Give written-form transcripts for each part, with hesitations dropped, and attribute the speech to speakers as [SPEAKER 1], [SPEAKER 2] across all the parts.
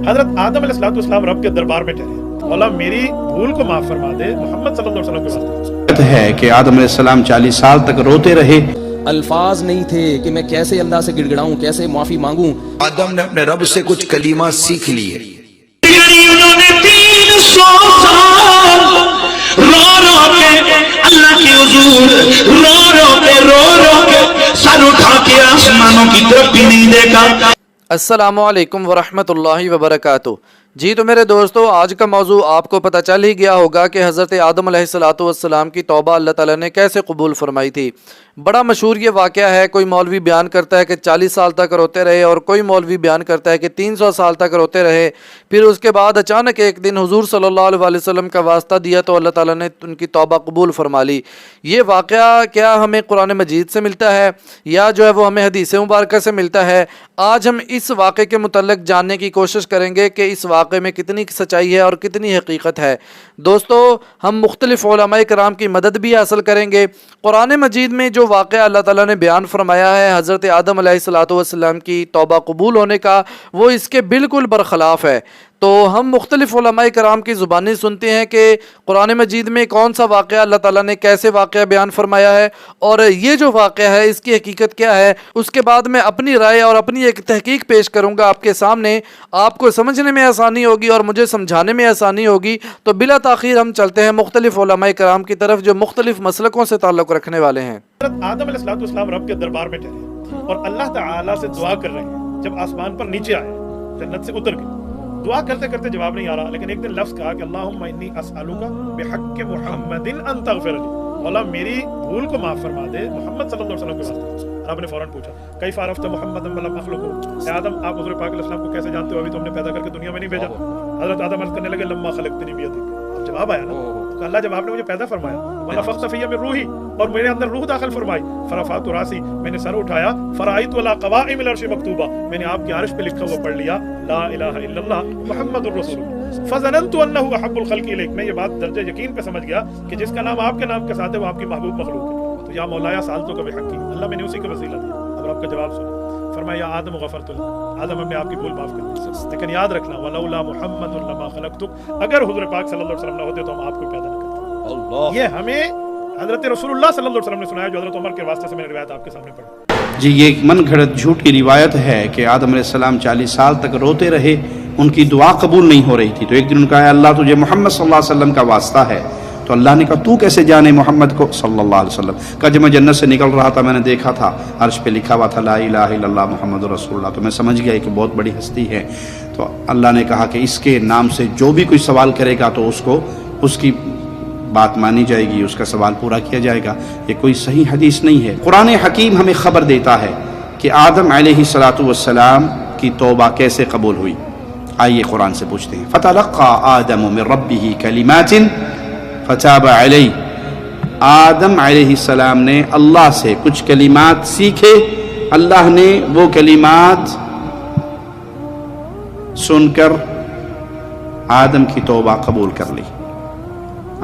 [SPEAKER 1] حضرت آدم علیہ السلام رب کے دربار میں ٹھہرے، مولا میری بھول کو معاف فرما دے، محمد صلی اللہ علیہ وسلم کے واسطے
[SPEAKER 2] ہے کہ آدم علیہ السلام 40 سال تک روتے رہے۔
[SPEAKER 3] الفاظ نہیں تھے کہ میں کیسے اللہ سے گڑ گڑاؤں، کیسے معافی مانگوں۔
[SPEAKER 4] آدم نے اپنے رب سے کچھ کلمات سیکھ لیے۔
[SPEAKER 5] انہوں نے 300 سال رو رو کے اللہ کے حضور رو کے سر اٹھا کے آسمانوں کی طرف بھی نہیں دیکھا۔
[SPEAKER 6] السلام علیکم ورحمۃ اللہ وبرکاتہ۔ جی تو میرے دوستو، آج کا موضوع آپ کو پتہ چل ہی گیا ہوگا کہ حضرت آدم علیہ السلام کی توبہ اللہ تعالیٰ نے کیسے قبول فرمائی تھی۔ بڑا مشہور یہ واقعہ ہے، کوئی مولوی بیان کرتا ہے کہ 40 سال تک روتے رہے، اور کوئی مولوی بیان کرتا ہے کہ 300 سال تک روتے رہے۔ پھر اس کے بعد اچانک ایک دن حضور صلی اللہ علیہ وسلم کا واسطہ دیا تو اللہ تعالیٰ نے ان کی توبہ قبول فرما لی۔ یہ واقعہ کیا ہمیں قرآن مجید سے ملتا ہے یا جو ہے وہ ہمیں حدیث مبارکہ سے ملتا ہے؟ آج ہم اس واقعے کے متعلق جاننے کی کوشش کریں گے کہ اس واقعے میں کتنی سچائی ہے اور کتنی حقیقت ہے۔ دوستو، ہم مختلف علماء کرام کی مدد بھی حاصل کریں گے۔ قرآن مجید میں جو واقعہ اللہ تعالیٰ نے بیان فرمایا ہے حضرت آدم علیہ السلام کی توبہ قبول ہونے کا، وہ اس کے بالکل برخلاف ہے۔ تو ہم مختلف علماء کرام کی زبانیں سنتے ہیں کہ قرآن مجید میں کون سا واقعہ اللہ تعالیٰ نے کیسے واقعہ بیان فرمایا ہے، اور یہ جو واقعہ ہے اس کی حقیقت کیا ہے۔ اس کے بعد میں اپنی رائے اور اپنی ایک تحقیق پیش کروں گا آپ کے سامنے، آپ کو سمجھنے میں آسانی ہوگی اور مجھے سمجھانے میں آسانی ہوگی۔ تو بلا تاخیر ہم چلتے ہیں مختلف علماء کرام کی طرف جو مختلف مسلکوں سے تعلق رکھنے والے ہیں۔
[SPEAKER 1] حضرت آدم علیہ السلام رب کے دربار میں ٹھہرے اور اللہ تعالیٰ سے دعا کر رہے ہیں۔ جب آسمان پر نیچے آئے، جنت سے اتر گئے، دعا کرتے کرتے جواب نہیں آ رہا، لیکن ایک دن لفظ کہا کہ اللہم انی اسألک بحق محمد ان تغفر لی، مولا میری بھول کو معاف فرما دے، محمد صلی اللہ علیہ وسلم کے واسطے۔ آپ نے فوراً پوچھا کیف عرفت محمد ولم اخلقہ، اے آدم آپ حضور پاک علیہ السلام کو کیسے جانتے ہو، ابھی تو ہم نے پیدا کر کے دنیا میں نہیں بھیجا۔ حضرت آدم عرض کرنے لگے لما خلقتنی بیدک، اب جواب آیا نا کہ اللہ جب آپ نے مجھے پیدا فرمایا، ونفخت فی من روحی، اور میرے اندر روح داخل فرمائی، فرفعت راسی، میں نے سر اٹھایا، فرأیت علی قوائم العرش مکتوبہ، میں نے آپ کے عرش پہ لکھا ہوا پڑھ لیا لا الہ الا اللہ محمد الرسول اللہ، فظننت انہ احب الخلق الیک، میں یہ بات درجہ یقین پہ سمجھ گیا کہ جس کا نام آپ کے نام کے ساتھ ہے وہ آپ کی محبوب مخلوق ہے، تو یا مولایا سالتو کا بحقی، اللہ میں نے اسی کا وسیلہ دیا۔ اب آپ کا جواب سنیں، فرمایا آدم غفرت لک، آدم ہم نے آپ کی بھول معاف کر دی، لیکن یاد رکھنا ولولا محمد لما خلقتک، اگر حضور پاک صلی اللہ علیہ وسلم نہ ہوتے تو ہم آپ کو پیدا نہ کرتے۔ یہ ہمیں حضرت رسول اللہ صلی اللہ علیہ وسلم نے سنایا، جو حضرت عمر کے واسطے سے میں نے روایت آپ کے سامنے پڑھی۔
[SPEAKER 2] جی، یہ ایک من گھڑت جھوٹی روایت ہے کہ آدم علیہ السلام 40 سال تک روتے رہے، ان کی دعا قبول نہیں ہو رہی تھی۔ تو ایک دن ان کا ہے اللہ تجھے محمد صلی اللہ علیہ وسلم کا واسطہ ہے، تو اللہ نے کہا تو کیسے جانے محمد کو صلی اللہ علیہ وسلم؟ کہا جب میں جنت سے نکل رہا تھا میں نے دیکھا تھا عرش پہ لکھا ہوا تھا لا الہ الا اللہ محمد رسول اللہ، تو میں سمجھ گیا کہ بہت بڑی ہستی ہے۔ تو اللہ نے کہا کہ اس کے نام سے جو بھی کوئی سوال کرے گا تو اس کو اس کی بات مانی جائے گی، اس کا سوال پورا کیا جائے گا۔ یہ کوئی صحیح حدیث نہیں ہے۔ قرآن حکیم ہمیں خبر دیتا ہے کہ آدم علیہ السلام کی توبہ کیسے قبول ہوئی۔ آئیے قرآن سے پوچھتے ہیں۔ فَتَلَقَّى آدَمُ مِن رَبِّهِ كَلِمَاتٍ فَتَابَ عَلَيْهِ، آدم علیہ السلام نے اللہ سے کچھ کلمات سیکھے، اللہ نے وہ کلمات سن کر آدم کی توبہ قبول کر لی۔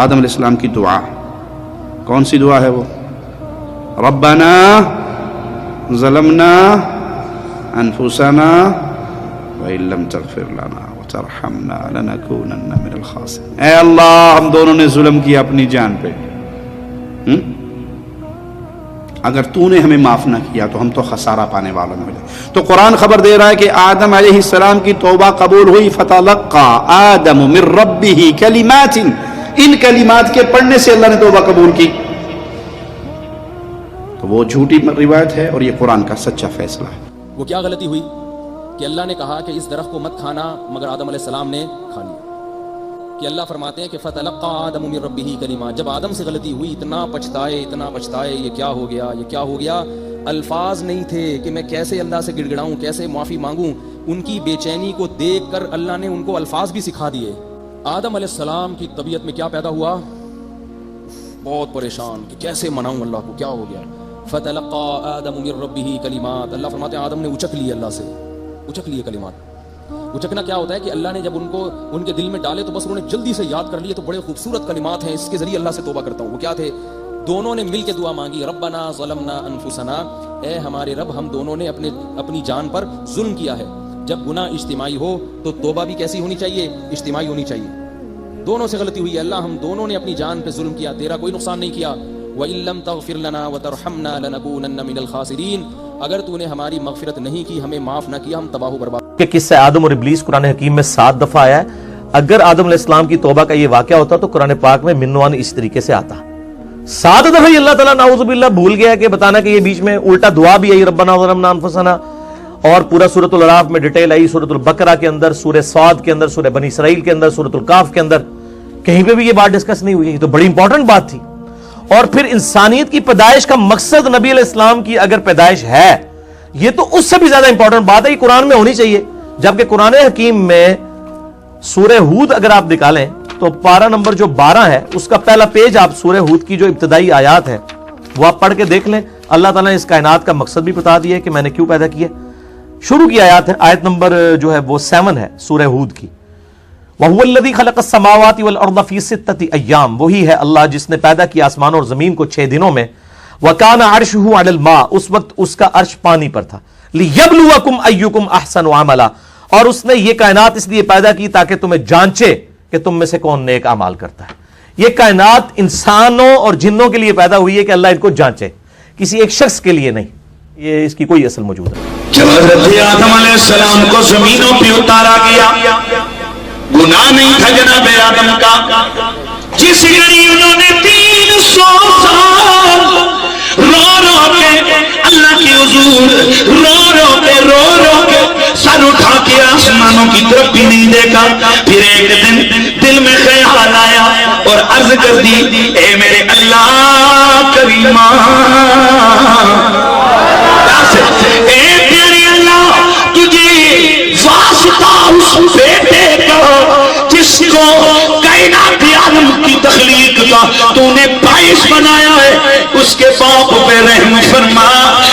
[SPEAKER 2] آدم علیہ السلام کی دعا کون سی دعا ہے وہ؟ ربنا ظلمنا انفسنا وان لم تغفر لنا وترحمنا لنكونن من الخاسرین، اے اللہ ہم دونوں نے ظلم کیا اپنی جان پہ، اگر تو نے ہمیں معاف نہ کیا تو ہم تو خسارہ پانے والوں میں ہو جائے۔ تو قرآن خبر دے رہا ہے کہ آدم علیہ السلام کی توبہ قبول ہوئی۔ فتلقى آدم من ربه کلمات، ان کلمات کے پڑھنے سے اللہ نے توبہ قبول کی۔ تو وہ جھوٹی روایت ہے اور یہ قرآن کا سچا فیصلہ ہے۔
[SPEAKER 3] وہ کیا غلطی ہوئی کہ اللہ نے کہا کہ اس درخت کو مت کھانا، مگر آدم علیہ السلام نے کھا لیا؟ کہ اللہ فرماتے ہیں کہ فَتَلَقَّى آدَمُ مِن رَبِّهِ كَلِمَاتٍ، جب آدم سے غلطی ہوئی اتنا پچھتائے یہ کیا ہو گیا۔ الفاظ نہیں تھے کہ میں کیسے اللہ سے گڑ گڑاؤں، کیسے معافی مانگوں۔ ان کی بے چینی کو دیکھ کر اللہ نے ان کو الفاظ بھی سکھا دیے۔ آدم علیہ السلام کی طبیعت میں کیا پیدا ہوا؟ بہت پریشان کہ کیسے مناؤں اللہ کو، کیا ہو گیا۔ فَتَلَقَّى آدَمُ مِن رَبِّهِ كَلِمَاتٍ، اللہ فرماتے ہیں آدم نے اچک لیے، اللہ سے اچک لیے کلمات۔ اچکنا کیا ہوتا ہے کہ اللہ نے جب ان کو ان کے دل میں ڈالے تو بس انہوں نے جلدی سے یاد کر لیے، تو بڑے خوبصورت کلمات ہیں، اس کے ذریعے اللہ سے توبہ کرتا ہوں۔ وہ کیا تھے؟ دونوں نے مل کے دعا مانگی، ربنا ظلمنا انفسنا، اے ہمارے رب ہم دونوں نے اپنی جان پر ظلم کیا ہے، जब गुनाह इज्तिमाई हो तो तौबा भी कैसी होनी चाहिए? इज्तिमाई होनी चाहिए। दोनों से गलती हुई है, अल्लाह हम दोनों ने अपनी जान पे जुल्म किया, तेरा कोई नुकसान नहीं किया। वइल्लम तगफिर लना व तरहमना लनकूनन्न मिनल खासिरीन, अगर तूने हमारी मगफिरत नहीं की, हमें माफ न किया, हम तबाह बर्बाद।
[SPEAKER 7] कि किस्सा आदम और इब्लीस कुरान हकीम में 7 दफा आया है। अगर आदम अलैहिस्सलाम की तौबा का ये वाकया होता तो कुरान पाक में मिन्नवान इस तरीके से आता। 7 दफा ही अल्लाह ताला नाउज़ुबिल्लाह भूल गया कि बताना कि ये बीच में उल्टा दुआ भी आई, रब्बना ज़लमना अनफुसना, और पूरा सूरतुल अराफ में डिटेल आई, सूरतुल बकरा के अंदर, सूरह साद के अंदर, सूरह बनी इसराइल के अंदर, सूरतुल काफ के अंदर, कहीं पे भी ये बात डिस्कस नहीं हुई। ये तो बड़ी इंपॉर्टेंट बात थी। और फिर इंसानियत की पैदाइश का मकसद नबी अलैहिस्सलाम की अगर पैदाइश है, ये तो उससे भी ज्यादा इंपॉर्टेंट बात है, ये कुरान में होनी चाहिए। जबकि कुरान हकीम में सूरह हूद अगर आप निकालें तो पारा नंबर जो 12 है उसका पहला पेज आप सूरह हूद की जो इब्तदाई आयात है वो आप पढ़ के देख लें। अल्लाह ताला ने इस कायनात का मकसद भी बता दिया है कि मैंने क्यों पैदा किया। शुरू की आयत है, आयत नंबर जो है वो 7 है सूरह हूद की। वहुवल्लज़ी खलक़स समावाति वल अर्ज़ फ़ी सित्तति अय्याम, वही है अल्लाह जिसने पैदा किया आसमान और जमीन को 6 दिनों में। व काना अर्शुहु अलल मा, उस वक्त उसका अर्श पानी पर था। लियब्लुवकुम अय्युकुम अहसनु अमला, और उसने ये कायनात इसलिए पैदा की ताकि तुम्हें जांचे कि तुम में से कौन नेक अमाल करता है। ये कायनात इंसानों और जिन्नों के लिए पैदा हुई है कि अल्लाह इनको जांचे, किसी एक शख्स के लिए नहीं। ये इसकी कोई असल मौजूद है।
[SPEAKER 5] जब हज़रत आदम अलैहिस्सलाम को जमीनों पे उतारा गया, गुनाह नहीं था जनाब आदम का। जिस घड़ी उन्होंने 300 साल रो रो के अल्लाह के हुजूर रो रो के सर उठा के आसमानों की तरफ भी नहीं देखा, फिर एक दिन दिल में ख्याल आया और अर्ज कर दी, ए मेरे अल्लाह करीमा, ए प्यारे अल्लाह, तुझे वास्ता उस बेटे का जिसको कायनात आलम की तख्लीक का तूने बाइस बनाया है, उसके बाप पे रहम फरमा।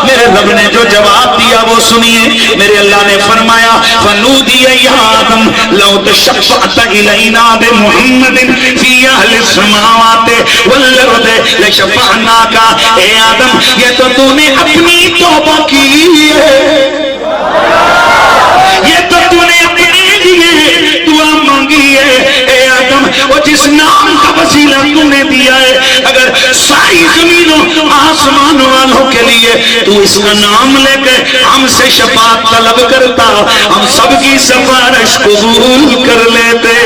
[SPEAKER 5] मेरे रब ने जो जवाब दिया वो सुनिए। मेरे अल्लाह ने फरमाया, फनूदी या आदम लौ तशफ़अत इलैना बिमुहम्मदिन फी अहलि समावाति वल अर्दि लशफ़अनाका। ए आदम, ये तो तूने अपनी तौबा की है, ये तो तूने अपने लिए दुआ मांगी है। ए आदम, वो जिस नाम का वसीला तूने दिया है, अगर सारी जमीनों आसमानों वालों के लिए तू इसका नाम लेकर हमसे शफाअत तलब करता, हम सबकी सिफारिश कबूल कर लेते।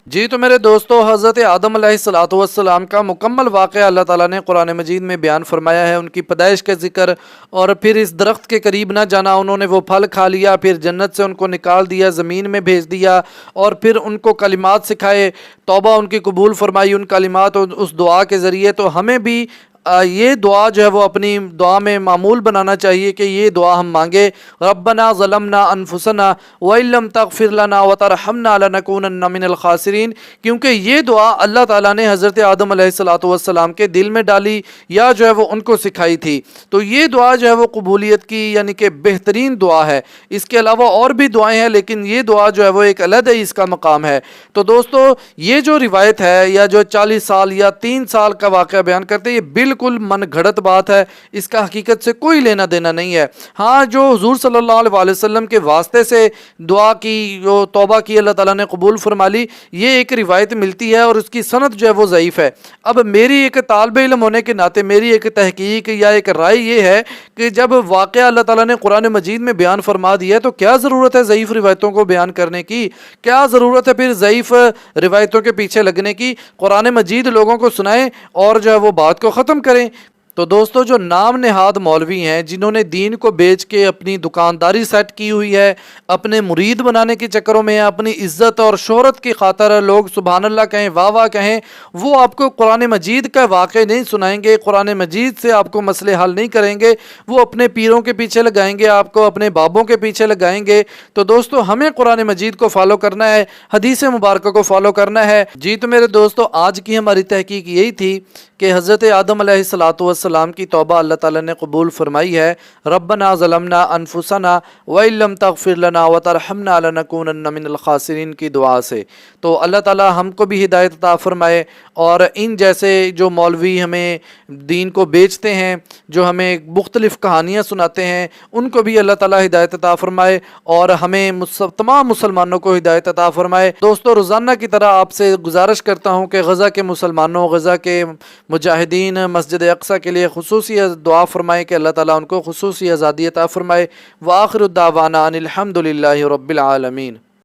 [SPEAKER 6] जी तो मेरे दोस्तों, हज़रत आदम अलैहिस्सलातु वस्सलाम का मुकम्मल वाक़या अल्लाह ताला ने कुरान मजीद में बयान फरमाया है। उनकी पैदाइश का जिक्र, और फिर इस दरख्त के करीब ना जाना, उन्होंने वो फल खा लिया, फिर जन्नत से उनको निकाल दिया, ज़मीन में भेज दिया, और फिर उनको कलिमात सिखाए, तौबा उनकी कबूल फरमाई उन कलिमात और उस दुआ के ज़रिए। तो हमें भी ये दुआ जो है वो अपनी दुआ में मामूल बनाना चाहिए कि ये दुआ हम मांगे, रब्बना ज़लमना अनफुसना व इल्लम तगफिर लना व तरहमना लनकूनन्न मिनल खासिरीन, क्योंकि ये दुआ अल्लाह ताला ने हज़रत आदम अलैहिस्सलातु वस्सलाम के दिल में डाली या जो है वो उनको सिखाई थी। तो ये दुआ जो है वो कबूलियत की यानी कि बेहतरीन दुआ है। इसके अलावा और भी दुआएँ हैं, लेकिन ये दुआ जो है वो एक अलग ही इसका मकाम है। तो दोस्तों, ये जो रिवायत है या जो 40 साल या 3 साल का वाक़या बयान करते हैं, ये बिल्कुल मन घड़त बात है, इसका हकीकत से कोई लेना देना नहीं है। हाँ, जो हुजूर सल्लल्लाहु अलैहि वसल्लम के वास्ते से दुआ की, जो तौबा की, अल्लाह ताला ने कबूल फरमा ली, ये एक रिवायत मिलती है और उसकी सनद जो है वो ज़ईफ़ है। अब मेरी एक तालिब इल्म होने के नाते मेरी एक तहकीक या एक राय ये है कि जब वाक़या अल्लाह ताला ने कुरान मजीद में बयान फरमा दिया है तो क्या ज़रूरत है ज़ईफ़ रिवायतों को बयान करने की? क्या ज़रूरत है फिर ज़ईफ़ रिवायतों के पीछे लगने की? कुरान मजीद लोगों को सुनाएं और जो है वो बात को ख़त्म करें। तो दोस्तों, जो नाम नेहाद मौलवी हैं जिन्होंने दीन को बेच के अपनी दुकानदारी सेट की हुई है, अपने मुरीद बनाने के चक्करों में, अपनी इज्जत और शोहरत की खातर लोग सुभान अल्लाह कहें, वाह वाह कहें, वो आपको कुरान मजीद का वाक़या नहीं सुनाएंगे, कुरान मजीद से आपको मसले हल नहीं करेंगे, वो अपने पीरों के पीछे लगाएंगे, आपको अपने बाबों के पीछे लगाएंगे। तो दोस्तों, हमें कुरान मजीद को फॉलो करना है, हदीस मुबारक को फॉलो करना है। जी तो मेरे दोस्तों, आज की हमारी तहकीक यही थी कि हज़रत आदम अलैहिस्सलातु अलैहिस्सलाम की तौबा अल्लाह ताला ने कबूल फरमाई है, रब्बना ज़लमना अनफुसना व इल्लम तग़फिर लना व तरहमना लनकूनन्ना मिनल खासिरीन की दुआ से। तो अल्लाह ताला हमको भी हिदायत अता फरमाए और इन जैसे जो मौलवी हमें दीन को बेचते हैं, जो हमें मुख्तलिफ़ कहानियाँ सुनाते हैं, उनको भी अल्लाह ताला हिदायत अता फरमाए और हमें तमाम मुसलमानों को हिदायत अता फरमाए। दोस्तों, रोज़ाना की तरह आपसे गुजारिश करता हूँ कि गज़ा के मुसलमानों, गज़ा के मुजाहिदीन मस्जिद अक़सा के लिए खुसूसी दुआ फरमाएँ कि अल्लाह ताला उनको खुसूसी आज़ादी अता फरमाए। व आखिरु दावाना अनिल हम्दुलिल्लाहि रब्बिल आलमीन।